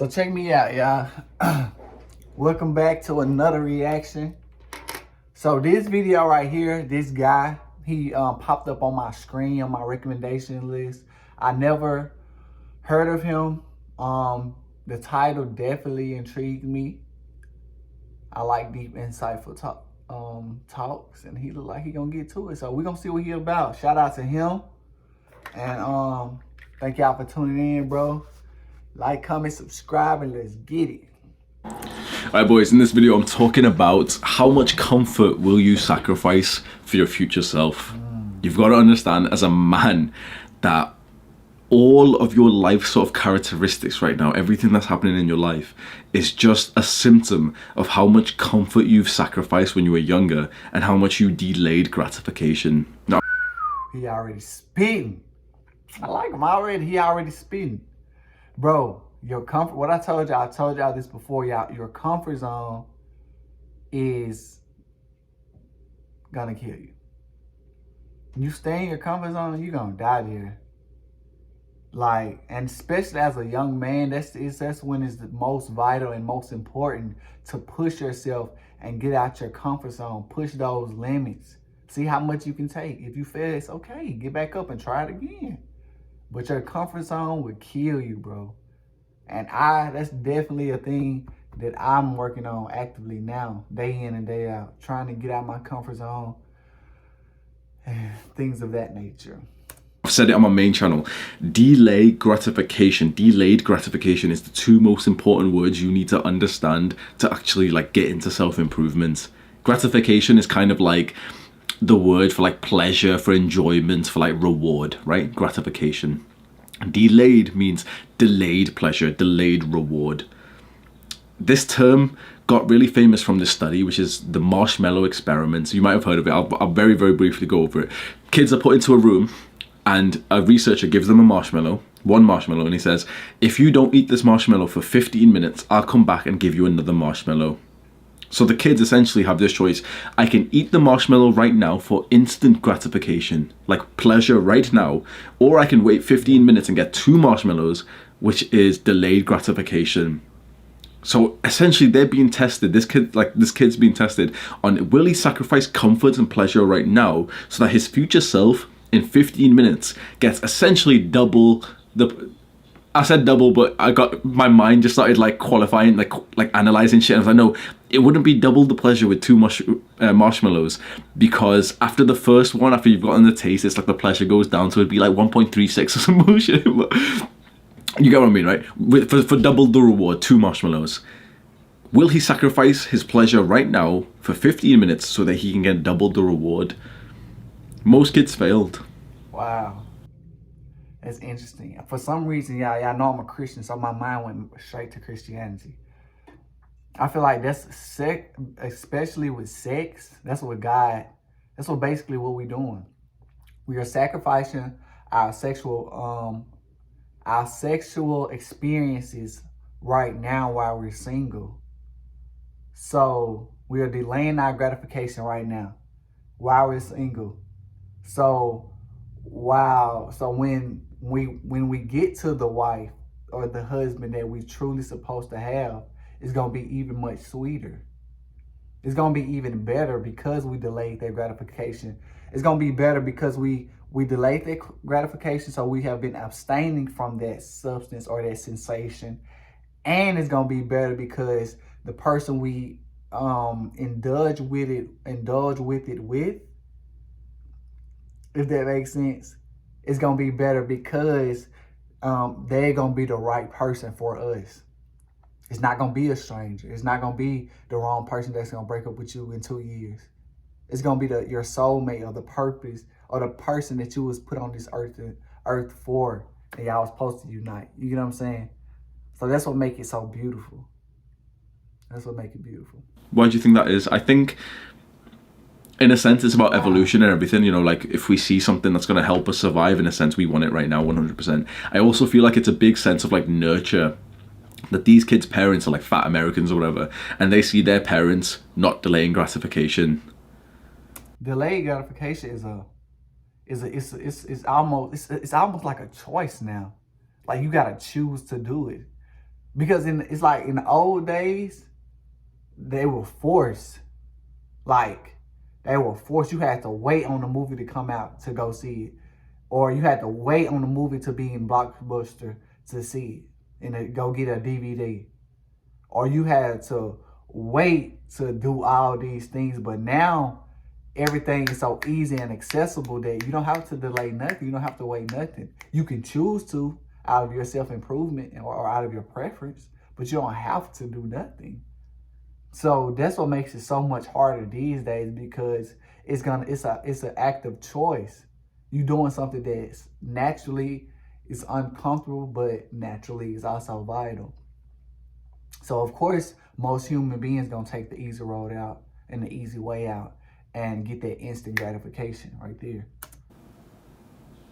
So check me out, y'all. Welcome back to another reaction. So this video right here, this guy, he popped up on my screen on my recommendation list. I never heard of him. The title definitely intrigued me. I like deep, insightful talks, and he look like he gonna get to it. So we're gonna see what he about. Shout out to him, and thank y'all for tuning in, bro. Like, comment, subscribe, and let's get it. Alright boys, in this video I'm talking about how much comfort will you sacrifice for your future self. You've got to understand as a man that all of your life sort of characteristics right now, everything that's happening in your life is just a symptom of how much comfort you've sacrificed when you were younger and how much you delayed gratification. Now, he already spitting. I like him already. He already spitting. Bro, your comfort, what I told y'all this before, y'all. Your comfort zone is gonna kill you. You stay in your comfort zone, you're gonna die there. Like, and especially as a young man, that's when it's the most vital and most important to push yourself and get out your comfort zone. Push those limits. See how much you can take. If you fail, it's okay. Get back up and try it again. But your comfort zone would kill you, bro. And that's definitely a thing that I'm working on actively now, day in and day out, trying to get out my comfort zone and things of that nature. I've said it on my main channel. Delayed gratification is the two most important words you need to understand to actually like get into self-improvement. Gratification is kind of like the word for like pleasure, for enjoyment, for like reward, right? Gratification. Delayed means delayed pleasure, delayed reward. This term got really famous from this study, which is the marshmallow experiment. You might have heard of it. I'll very, very briefly go over it. Kids are put into a room and a researcher gives them one marshmallow, and he says, if you don't eat this marshmallow for 15 minutes, I'll come back and give you another marshmallow. So the kids essentially have this choice. I can eat the marshmallow right now for instant gratification, like pleasure right now, or I can wait 15 minutes and get 2 marshmallows, which is delayed gratification. So essentially they're being tested, this kid's being tested on will he sacrifice comfort and pleasure right now so that his future self in 15 minutes gets essentially double the... I said double, but I got my mind just started like qualifying, like analyzing shit. I was like, no, it wouldn't be double the pleasure with 2 marshmallows, because after the first one, after you've gotten the taste, it's like the pleasure goes down, so it'd be like 1.36 or some bullshit. You get what I mean, right? For double the reward, 2 marshmallows. Will he sacrifice his pleasure right now for 15 minutes so that he can get double the reward? Most kids failed. Wow. That's interesting. For some reason, y'all know I'm a Christian, so my mind went straight to Christianity. I feel like that's sex, especially with sex. That's basically what we're doing. We are sacrificing our sexual experiences right now while we're single. So we are delaying our gratification right now while we're single. So when we get to the wife or the husband that we truly supposed to have, it's gonna be even much sweeter. It's gonna be even better because we delayed that gratification. It's gonna be better because we delayed that gratification, so we have been abstaining from that substance or that sensation. And it's gonna be better because the person we indulge with it with, if that makes sense, it's gonna be better because they're gonna be the right person for us. It's not gonna be a stranger. It's not gonna be the wrong person that's gonna break up with you in 2 years. It's gonna be your soulmate or the purpose or the person that you was put on this earth for, and y'all was supposed to unite. You know what I'm saying? So that's what makes it so beautiful. That's what makes it beautiful. Why do you think that is? I think in a sense it's about evolution and everything, you know, like if we see something that's going to help us survive, in a sense we want it right now 100%. I also feel like it's a big sense of like nurture, that these kids' parents are like fat Americans or whatever, and they see their parents not delaying gratification. Delayed gratification it's almost like a choice now. Like you gotta choose to do it. Because it's like in the old days, they were forced. Like, they were forced. You had to wait on the movie to come out to go see it. Or you had to wait on the movie to be in Blockbuster to see it and to go get a DVD. Or you had to wait to do all these things. But now everything is so easy and accessible that you don't have to delay nothing. You don't have to wait nothing. You can choose to out of your self-improvement or out of your preference, but you don't have to do nothing. So that's what makes it so much harder these days, because it's an act of choice. You doing something that's naturally is uncomfortable, but naturally is also vital. So of course, most human beings gonna take the easy road out and the easy way out and get that instant gratification right there.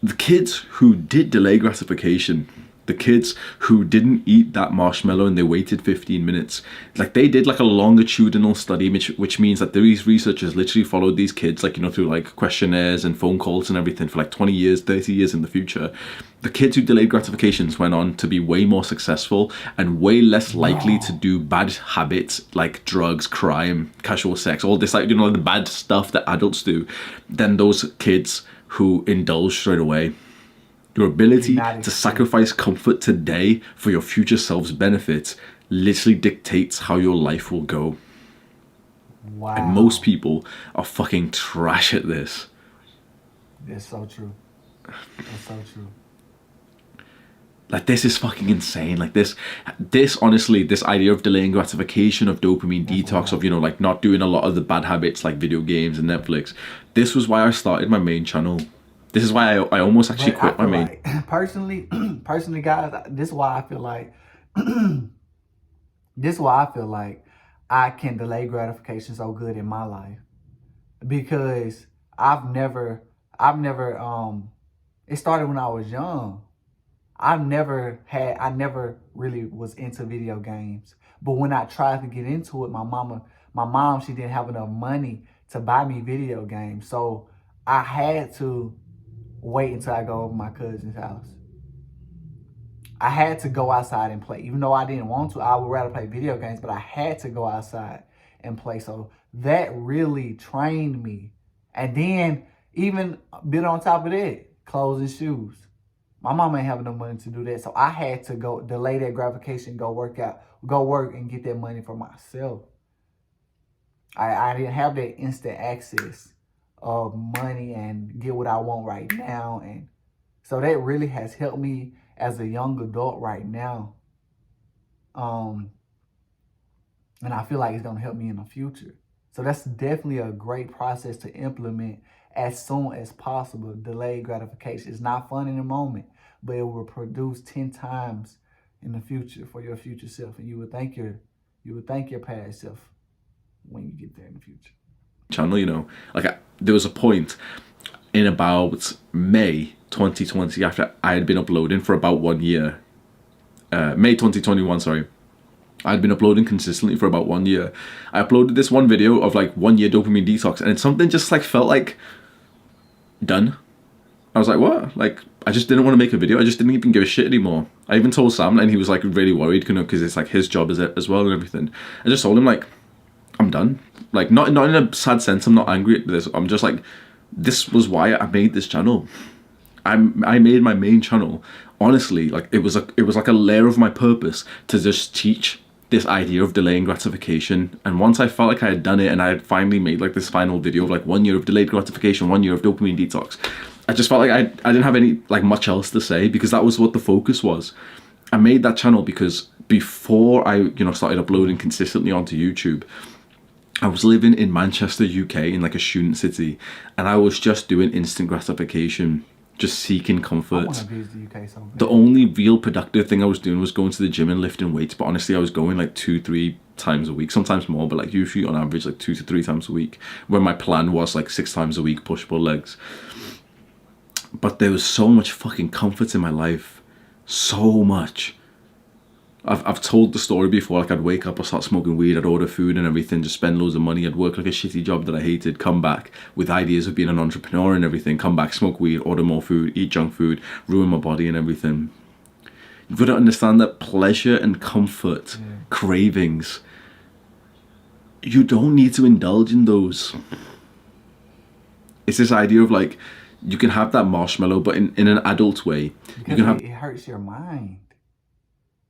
The kids who did delay gratification, the kids who didn't eat that marshmallow and they waited 15 minutes, like they did like a longitudinal study, which means that these researchers literally followed these kids, like, you know, through like questionnaires and phone calls and everything for like 20 years, 30 years in the future. The kids who delayed gratifications went on to be way more successful and way less likely to do bad habits like drugs, crime, casual sex, all this, like, you know, the bad stuff that adults do, than those kids who indulge straight away. Your ability to sacrifice comfort today for your future self's benefit literally dictates how your life will go. Wow. And most people are fucking trash at this. That's so true. That's so true. Like, this is fucking insane. Like, this honestly, this idea of delaying gratification, of dopamine detox, of, you know, like not doing a lot of the bad habits like video games and Netflix. This was why I started my main channel. This is why I almost actually quit my main. Like, personally, guys, this is why I feel like, I can delay gratification so good in my life, because I've never, it started when I was young. I never really was into video games. But when I tried to get into it, my mom, she didn't have enough money to buy me video games. So I had to wait until I go over my cousin's house. I had to go outside and play. Even though I didn't want to, I would rather play video games, but I had to go outside and play. So that really trained me. And then even a bit on top of that, clothes and shoes. My mom ain't having no money to do that. So I had to go delay that gratification, go work and get that money for myself. I didn't have that instant access of money and get what I want right now. And so that really has helped me as a young adult right now. And I feel like it's going to help me in the future. So that's definitely a great process to implement as soon as possible. Delayed gratification. It's not fun in the moment, but it will produce 10 times in the future for your future self. And you would thank your past self when you get there in the future. Channel, you know, like there was a point in about May 2020, after I had been uploading for about 1 year. May 2021, sorry. I had been uploading consistently for about 1 year. I uploaded this one video of like 1 year dopamine detox, and something just like felt like done. I was like, what? Like, I just didn't want to make a video. I just didn't even give a shit anymore. I even told Sam, and he was like really worried, you know, because it's like his job as well and everything. I just told him, like, I'm done. Like, not in a sad sense. I'm not angry at this. I'm just like, this was why I made this channel. I made my main channel. Honestly, like, it was like a layer of my purpose to just teach this idea of delaying gratification. And once I felt like I had done it and I had finally made like this final video of like 1 year of delayed gratification, 1 year of dopamine detox, I just felt like I didn't have any like much else to say, because that was what the focus was. I made that channel because before I, you know, started uploading consistently onto YouTube, I was living in Manchester, UK, in like a student city, and I was just doing instant gratification, just seeking comfort. I want to visit the UK so bad. The only real productive thing I was doing was going to the gym and lifting weights, but honestly I was going like 2-3 times a week, sometimes more, but like usually on average like 2 to 3 times a week, where my plan was like 6 times a week push-pull legs. But there was so much fucking comfort in my life, so much. I've told the story before, like I'd wake up, I'd start smoking weed, I'd order food and everything, just spend loads of money, I'd work like a shitty job that I hated, come back with ideas of being an entrepreneur and everything, come back, smoke weed, order more food, eat junk food, ruin my body and everything. You've got to understand that pleasure and comfort, cravings, you don't need to indulge in those. It's this idea of like, you can have that marshmallow, but in an adult way. Because You can have it hurts your mind.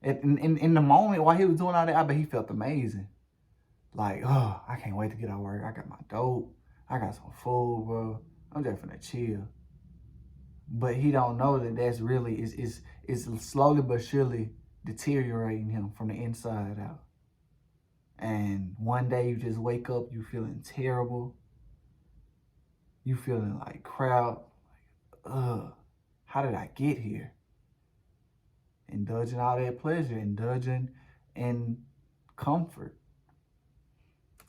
In the moment while he was doing all that, I bet he felt amazing. Like, oh, I can't wait to get out of work. I got my dope. I got some food, bro. I'm just finna chill. But he don't know that that's really is slowly but surely deteriorating him from the inside out. And one day you just wake up, you feeling terrible. You feeling like crap. Ugh, how did I get here? Indulging all that pleasure, indulging in comfort.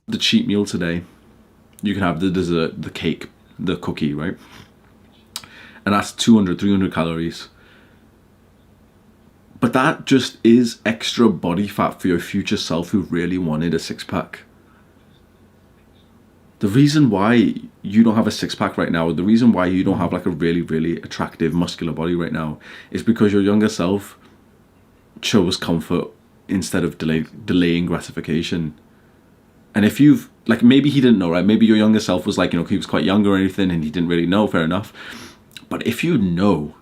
the cheat meal today. You can have the dessert, the cake, the cookie, right? And that's 200, 300 calories. But that just is extra body fat for your future self who really wanted a six-pack. The reason why you don't have a six-pack right now, the reason why you don't have like a really, really attractive muscular body right now is because your younger self chose comfort instead of delaying gratification. And if you've, like, maybe he didn't know, right? Maybe your younger self was like, you know, he was quite young or anything and he didn't really know, fair enough. But if you know,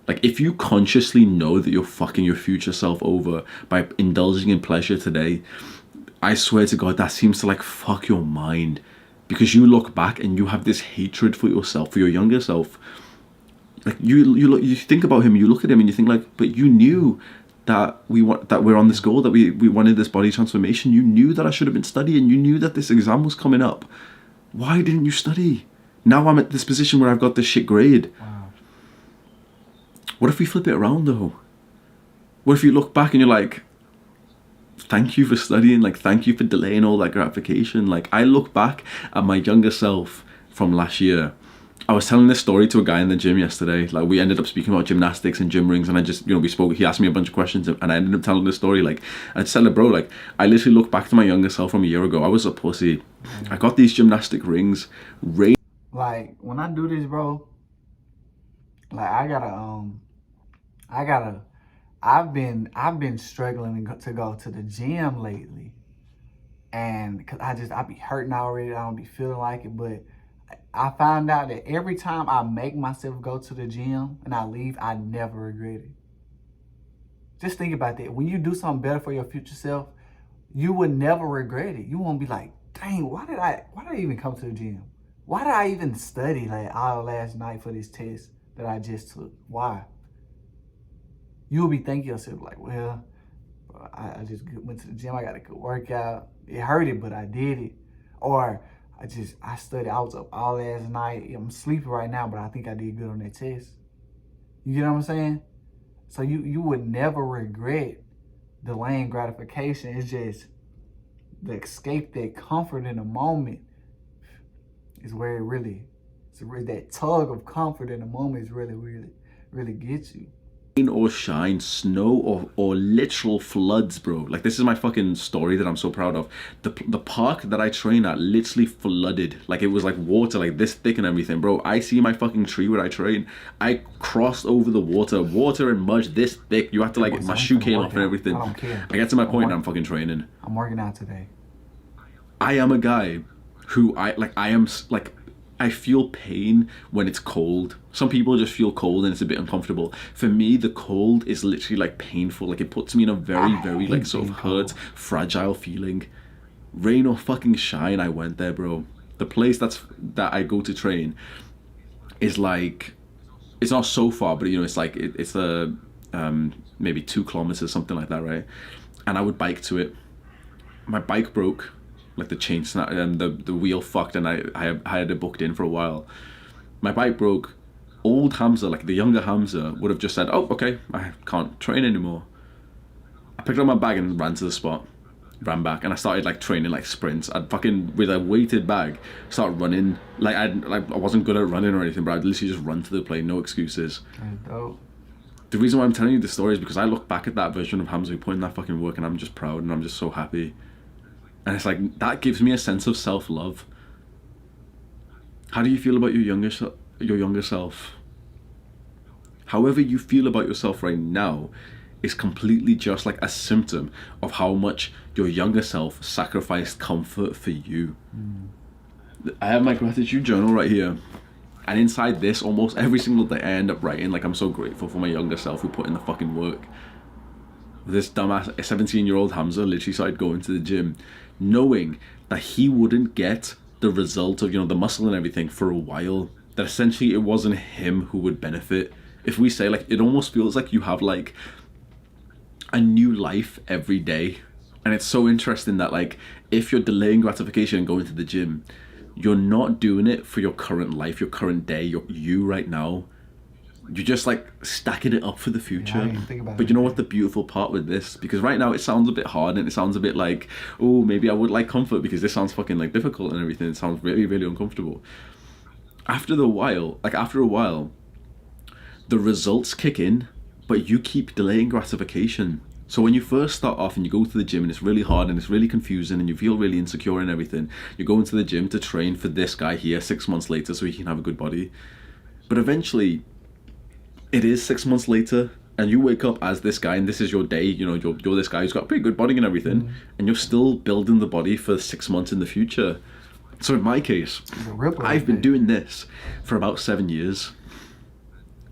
like, if you consciously know that you're fucking your future self over by indulging in pleasure today, I swear to God, that seems to like fuck your mind. Because you look back and you have this hatred for yourself, for your younger self. Like you think about him, you look at him and you think like, but you knew that we're on this goal, that we wanted this body transformation. You knew that I should have been studying. You knew that this exam was coming up. Why didn't you study? Now I'm at this position where I've got this shit grade. Wow. What if we flip it around though? What if you look back and you're like, thank you for studying, like thank you for delaying all that gratification. Like I look back at my younger self from last year. I was telling this story to a guy in the gym yesterday. Like we ended up speaking about gymnastics and gym rings, and I just, you know, we spoke, he asked me a bunch of questions and I ended up telling this story. Like I just said, bro, like I literally look back to my younger self from a year ago. I was a pussy. I got these gymnastic rings. Like when I do this, bro, like I've been struggling to go to the gym lately, and cause I be hurting already. I don't be feeling like it, but I found out that every time I make myself go to the gym and I leave, I never regret it. Just think about that. When you do something better for your future self, you would never regret it. You won't be like, dang, why did I even come to the gym? Why did I even study like all last night for this test that I just took? Why? You will be thinking yourself like, well, I just went to the gym. I got a good workout. It hurted, but I did it. Or I studied. I was up all last night. I'm sleeping right now, but I think I did good on that test. You get what I'm saying? So you would never regret delaying gratification. It's just the escape, that comfort in the moment is where it really, it's that tug of comfort in the moment is really gets you. Rain or shine, snow or literal floods, bro. Like this is my fucking story that I'm so proud of. The park that I train at literally flooded. Like it was like water like this thick and everything, bro. I see my fucking tree where I train. I crossed over the water and mud this thick. You have to like, my shoe came off and everything. I don't care. I get to my point and I'm fucking training. I'm working out today. I am a guy who I feel pain when it's cold. Some people just feel cold and it's a bit uncomfortable. For me, the cold is literally like painful. Like it puts me in a very like sort of hurt, fragile feeling. Rain or fucking shine, I went there, bro. The place that I go to train is like, it's not so far, but you know, it's like it's maybe 2 kilometers, something like that, right? And I would bike to it. My bike broke. Like the chain snap and the wheel fucked, and I had it booked in for a while. My bike broke. Old Hamza, like the younger Hamza, would have just said, oh, okay, I can't train anymore. I picked up my bag and ran to the spot, ran back, and I started like training like sprints. I'd fucking, with a weighted bag, start running. Like I wasn't good at running or anything, but I'd literally just run to the plane, no excuses. That's dope. The reason why I'm telling you this story is because I look back at that version of Hamza who put in that fucking work, and I'm just proud and I'm just so happy. And it's like, that gives me a sense of self-love. How do you feel about your younger self? However you feel about yourself right now is completely just like a symptom of how much your younger self sacrificed comfort for you. I have my gratitude journal right here. And inside this, almost every single day, I end up writing like I'm so grateful for my younger self who put in the fucking work. This dumbass 17-year-old Hamza literally started going to the gym knowing that he wouldn't get the result of, you know, the muscle and everything for a while. That essentially it wasn't him who would benefit. If we say, like, it almost feels like you have like a new life every day. And it's so interesting that, like, if you're delaying gratification and going to the gym, you're not doing it for your current life, your current day, you right now. You're just like stacking it up for the future. Yeah, I didn't think about But you know what the beautiful part with this? Because right now it sounds a bit hard and it sounds a bit like, oh, maybe I would like comfort because this sounds fucking like difficult and everything. It sounds really, really uncomfortable. After a while, the results kick in, but you keep delaying gratification. So when you first start off and you go to the gym and it's really hard and it's really confusing and you feel really insecure and everything, you go into the gym to train for this guy here 6 months later so he can have a good body. But eventually, it is 6 months later and you wake up as this guy and this is your day, you know, you're this guy who's got a pretty good body and everything, and you're still building the body for 6 months in the future. So in my case, I've been doing this for about 7 years.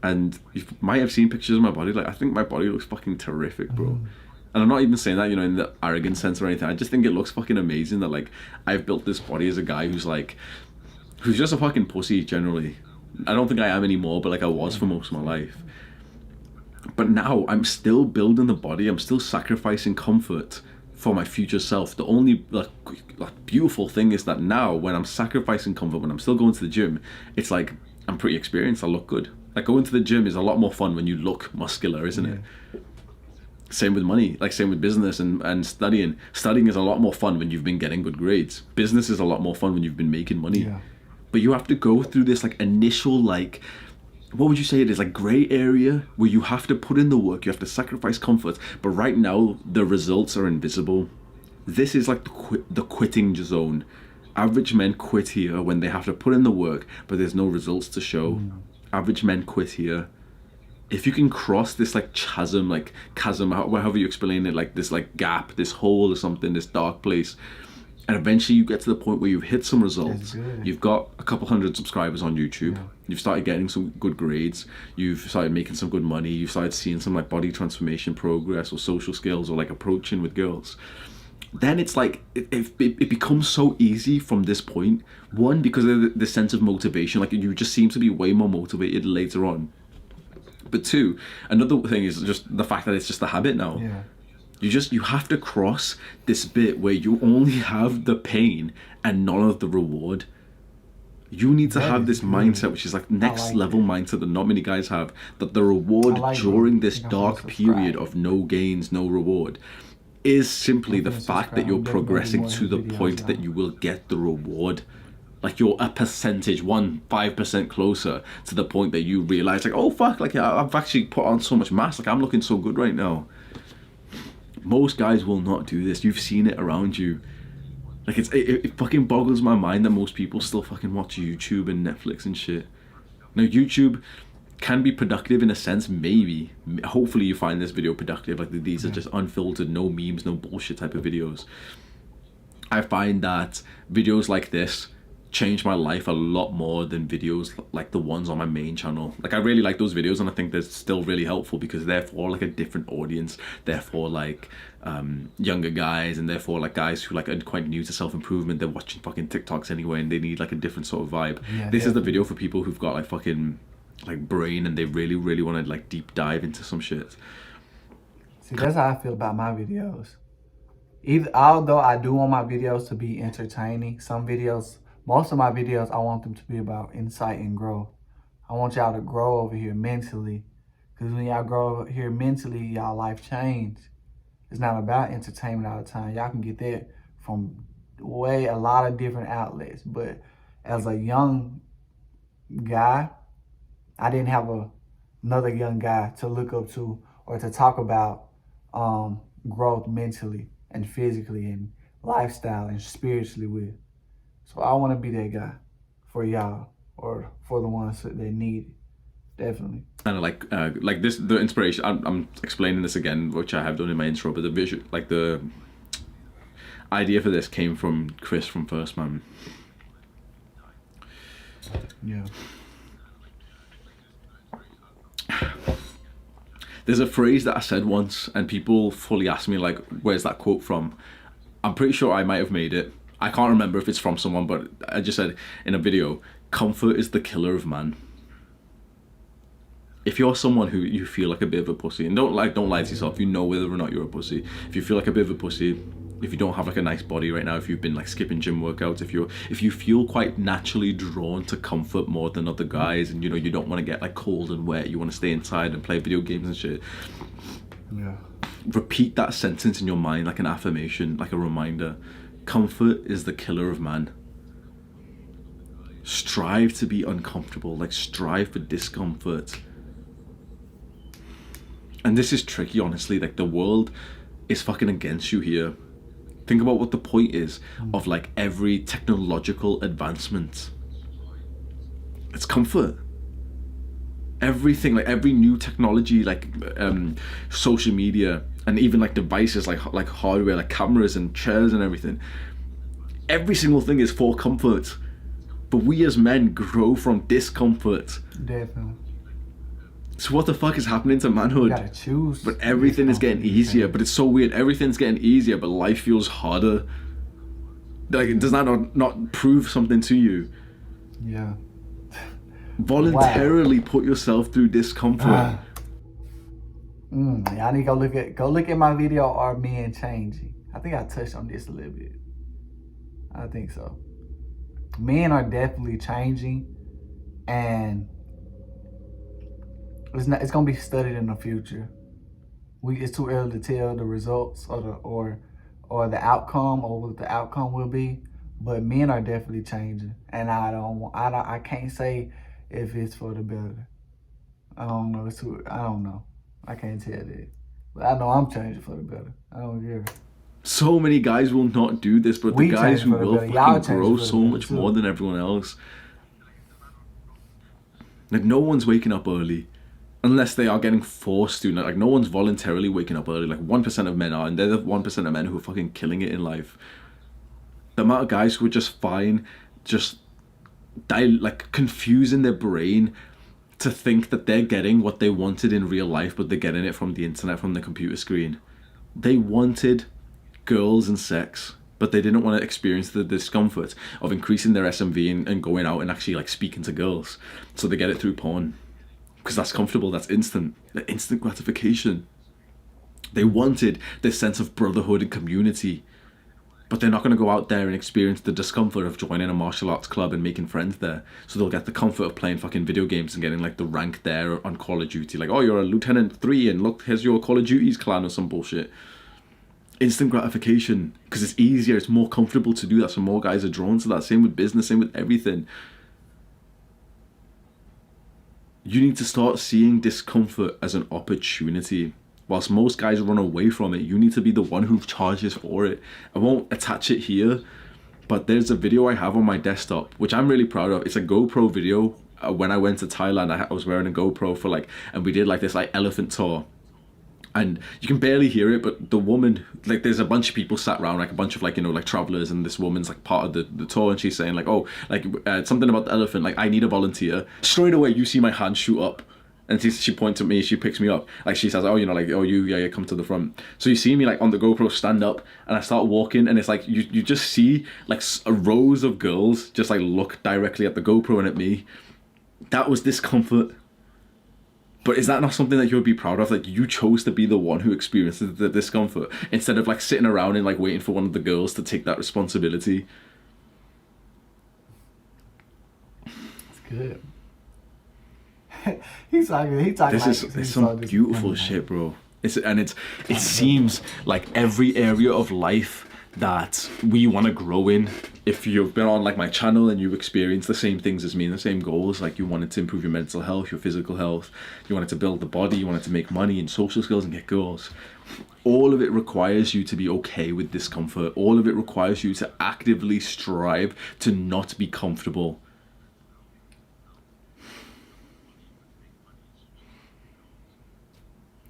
And you might have seen pictures of my body. Like, I think my body looks fucking terrific, bro. And I'm not even saying that, you know, in the arrogant sense or anything. I just think it looks fucking amazing that, like, I've built this body as a guy who's just a fucking pussy, generally. I don't think I am anymore, but, like, I was for most of my life. But now, I'm still building the body. I'm still sacrificing comfort for my future self. The only, like beautiful thing is that now, when I'm sacrificing comfort, when I'm still going to the gym, it's like, I'm pretty experienced. I look good. Like, going to the gym is a lot more fun when you look muscular, isn't it? Same with money, like same with business and studying. Studying is a lot more fun when you've been getting good grades. Business is a lot more fun when you've been making money. Yeah. But you have to go through this like initial, like, what would you say it is, like gray area where you have to put in the work, you have to sacrifice comfort, but right now the results are invisible. This is like the quitting zone. Average men quit here when they have to put in the work, but there's no results to show. Average men quit here. If you can cross this like chasm, however you explain it, like this like gap, this hole or something, this dark place, and eventually you get to the point where you've hit some results. You've got a couple hundred subscribers on YouTube. You've started getting some good grades. You've started making some good money. You've started seeing some like body transformation progress or social skills or like approaching with girls. Then it's like it becomes so easy from this point. One, because of the sense of motivation, like you just seem to be way more motivated later on. But two, another thing is just the fact that it's just a habit now. Yeah. You have to cross this bit where you only have the pain and none of the reward. You need to have this mindset, which is like next level mindset that not many guys have, that the reward during this dark period of no gains, no reward, is simply the fact that you're progressing to the point that you will get the reward. Like you're a percentage, 5% closer to the point that you realize, like, oh fuck, like I've actually put on so much mass, like I'm looking so good right now. Most guys will not do this. You've seen it around you. Like it fucking boggles my mind that most people still fucking watch YouTube and Netflix and shit. Now YouTube can be productive in a sense, maybe. Hopefully you find this video productive. Like these are just unfiltered, no memes, no bullshit type of videos. I find that videos like this change my life a lot more than videos like the ones on my main channel. Like I really like those videos and I think they're still really helpful because they're for like a different audience. They're for like younger guys, and therefore like guys who like are quite new to self-improvement. They're watching fucking TikToks anyway and they need like a different sort of vibe. This is the video for people who've got like fucking like brain and they really want to like deep dive into some shit. See, that's how I feel about my videos. Although I do want my videos to be entertaining, most of my videos, I want them to be about insight and growth. I want y'all to grow over here mentally. Because when y'all grow over here mentally, y'all life change. It's not about entertainment all the time. Y'all can get that from a lot of different outlets. But as a young guy, I didn't have another young guy to look up to or to talk about growth mentally and physically and lifestyle and spiritually with. So I want to be that guy for y'all or for the ones that need it. Definitely. And like this, the inspiration. I'm explaining this again, which I have done in my intro, but the vision, like the idea for this came from Chris from First Man. Yeah. There's a phrase that I said once, and people fully ask me like, "Where's that quote from?" I'm pretty sure I might have made it. I can't remember if it's from someone, but I just said in a video, "Comfort is the killer of man." If you're someone who you feel like a bit of a pussy, and don't lie to yourself, you know whether or not you're a pussy. If you feel like a bit of a pussy, if you don't have like a nice body right now, if you've been like skipping gym workouts, if you feel quite naturally drawn to comfort more than other guys, and you don't want to get like cold and wet, you want to stay inside and play video games and shit. Yeah. Repeat that sentence in your mind like an affirmation, like a reminder. Comfort is the killer of man. Strive to be uncomfortable, like strive for discomfort. And this is tricky, honestly. Like, the world is fucking against you here. Think about what the point is of like every technological advancement. It's comfort. Everything, like every new technology, like social media, and even like devices, like hardware, like cameras and chairs and everything. Every single thing is for comfort. But we as men grow from discomfort. Definitely. So what the fuck is happening to manhood? You gotta choose. But everything is getting easier. But it's so weird. Everything's getting easier, but life feels harder. Like, does that not prove something to you? Yeah. Voluntarily put yourself through discomfort. Y'all need to go look at my video, Are Men Changing? I think I touched on this a little bit. I think so. Men are definitely changing, and it's gonna be studied in the future. It's too early to tell the results or the outcome, or what the outcome will be. But men are definitely changing, and I can't say if it's for the better. I don't know. I don't know. I can't tell that, but I know I'm changing for the better. I don't care. So many guys will not do this, but the guys who will fucking grow so much more than everyone else. Like, no one's waking up early unless they are getting forced to. Like, no one's voluntarily waking up early. Like, 1% of men are, and they're the 1% of men who are fucking killing it in life. The amount of guys who are just fine, just like confusing their brain to think that they're getting what they wanted in real life, but they're getting it from the internet, from the computer screen. They wanted girls and sex, but they didn't want to experience the discomfort of increasing their SMV and going out and actually like speaking to girls. So they get it through porn, because that's comfortable, that's instant gratification. They wanted this sense of brotherhood and community, but they're not going to go out there and experience the discomfort of joining a martial arts club and making friends there. So they'll get the comfort of playing fucking video games and getting like the rank there on Call of Duty. Like, oh, you're a Lieutenant 3 and look, here's your Call of Duty's clan or some bullshit. Instant gratification, because it's easier, it's more comfortable to do that, so more guys are drawn to that. Same with business, same with everything. You need to start seeing discomfort as an opportunity. Whilst most guys run away from it, you need to be the one who charges for it. I won't attach it here, but there's a video I have on my desktop, which I'm really proud of. It's a GoPro video. When I went to Thailand, I was wearing a GoPro for like, and we did like this like elephant tour. And you can barely hear it, but the woman, like, there's a bunch of people sat around, like a bunch of like, like travelers, and this woman's like part of the tour, and she's saying like, oh, like something about the elephant, like, I need a volunteer. Straight away, you see my hand shoot up, and she points at me, she picks me up, like she says, oh, like, oh, you come to the front. So you see me like on the GoPro stand up, and I start walking, and it's like you just see like rows of girls just like look directly at the GoPro and at me. That was discomfort. But is that not something that you would be proud of? Like, you chose to be the one who experiences the discomfort instead of like sitting around and like waiting for one of the girls to take that responsibility. It's good. He's talking. It's some beautiful shit, bro. It seems like every area of life that we want to grow in. If you've been on like my channel and you've experienced the same things as me and the same goals, like you wanted to improve your mental health, your physical health, you wanted to build the body, you wanted to make money and social skills and get girls, all of it requires you to be okay with discomfort. All of it requires you to actively strive to not be comfortable.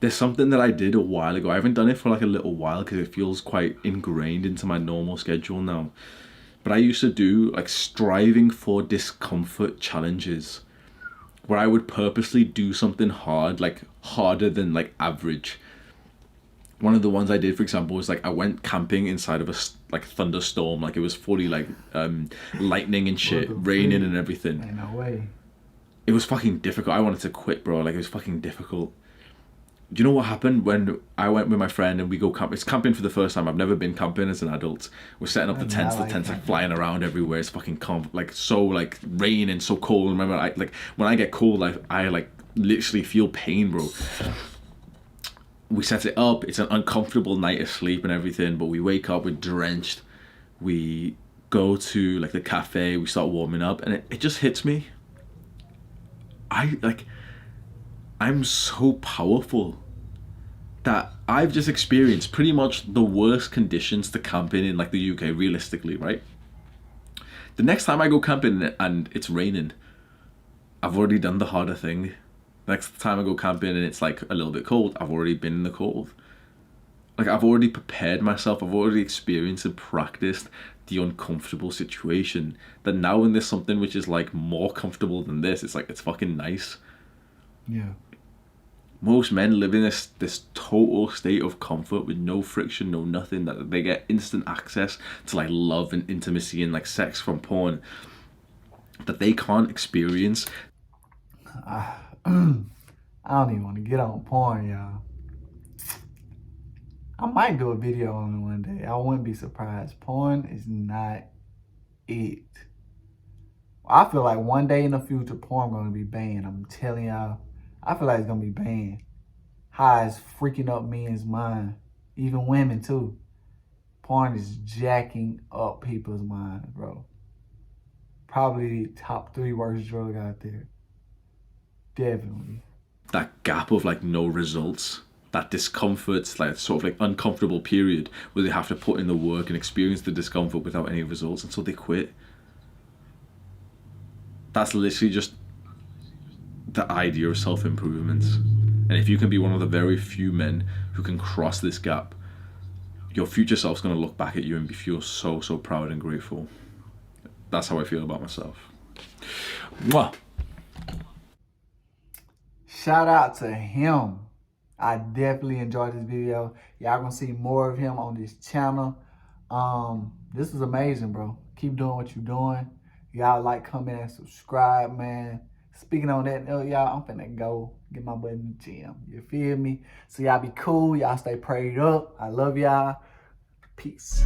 there's something that I did a while ago. I haven't done it for like a little while because it feels quite ingrained into my normal schedule now. But I used to do like striving for discomfort challenges where I would purposely do something hard, like harder than like average. One of the ones I did, for example, was like I went camping inside of a like thunderstorm, like it was fully like lightning and shit, raining and everything. Ain't no way. It was fucking difficult. I wanted to quit, bro. Like it was fucking difficult. Do you know what happened when I went with my friend and we go camp? It's camping for the first time. I've never been camping as an adult. We're setting up the tents. The tents are flying around everywhere. It's fucking like so like rain and so cold. Remember, like when I get cold, I like literally feel pain, bro. We set it up. It's an uncomfortable night of sleep and everything. But we wake up, we're drenched. We go to like the cafe. We start warming up, and it just hits me. I'm so powerful that I've just experienced pretty much the worst conditions to camping in like the UK, realistically, right? The next time I go camping and it's raining, I've already done the harder thing. Next time I go camping and it's like a little bit cold, I've already been in the cold. Like I've already prepared myself, I've already experienced and practiced the uncomfortable situation. That now when there's something which is like more comfortable than this, it's like, it's fucking nice. Yeah. Most men live in this total state of comfort with no friction, no nothing, that they get instant access to like love and intimacy and like sex from porn that they can't experience. I don't even want to get on porn, y'all. I might do a video on it one day. I wouldn't be surprised. Porn is not it. I feel like one day in the future, porn gonna be banned. I'm telling y'all. I feel like it's gonna be banned. How it's freaking up men's mind. Even women too. Porn is jacking up people's minds, bro. Probably top 3 worst drug out there. Definitely. That gap of like no results, that discomfort, like sort of like uncomfortable period where they have to put in the work and experience the discomfort without any results until they quit. That's literally just the idea of self-improvement. And if you can be one of the very few men who can cross this gap, your future self's going to look back at you and feel so proud and grateful. That's how I feel about myself. Mwah. Shout out to him. I definitely enjoyed this video. Y'all gonna see more of him on this channel. This is amazing, bro. Keep doing what you're doing. Y'all like, comment, and subscribe, man. Speaking on that note, y'all, I'm finna go get my butt in the gym. You feel me? So y'all be cool. Y'all stay prayed up. I love y'all. Peace.